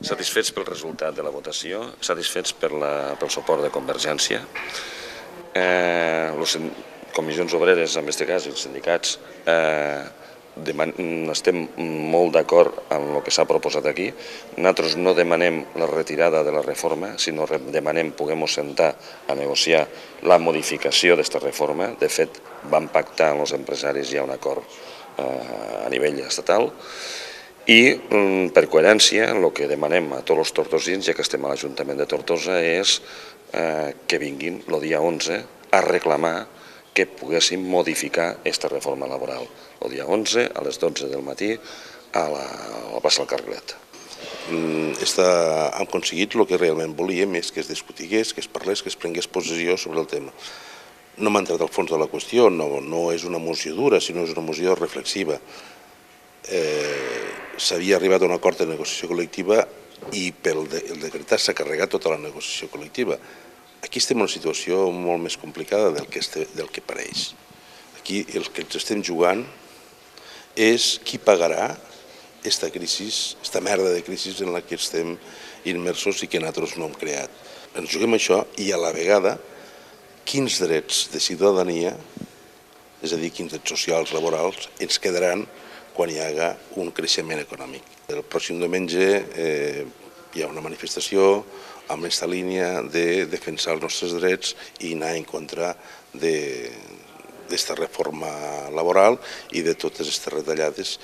Satisfets pel resultat de la votació, satisfets pel suport de Convergència. Les comissions obreres, en aquest cas, els sindicats, estem molt d'acord amb el que s'ha proposat aquí. Nosaltres no demanem la retirada de la reforma, sinó demanem poder-nos sentar a negociar la modificació d'aquesta reforma. De fet, vam pactar amb els empresaris ja un acord a nivell estatal. I per coherència el que demanem a tots els tortosins, ja que estem a l'Ajuntament de Tortosa, és que vinguin el dia 11 a reclamar que poguéssim modificar aquesta reforma laboral. El dia 11 a les 12 del matí a la plaça del Carrilet. Hem aconseguit el que realment volíem, és que es discutigués, que es parlés, que es prengués posició sobre el tema. No m'ha entrat al fons de la qüestió, no és una moció dura, sinó és una moció reflexiva. S'havia arribat a un acord de negociació col·lectiva i pel decretat s'ha carregat tota la negociació col·lectiva. Aquí estem en una situació molt més complicada del que pareix. Aquí el que ens estem jugant és qui pagarà aquesta crisi, aquesta merda de crisi en la que estem immersos i que nosaltres no hem creat. Ens juguem això i a la vegada quins drets de ciutadania, és a dir, quins drets socials, laborals, ens quedaran quan hi haga un creixement econòmic. El pròxim diumenge hi ha una manifestació amb aquesta línia de defensar els nostres drets i anar en contra d'aquesta reforma laboral i de totes aquestes retallades.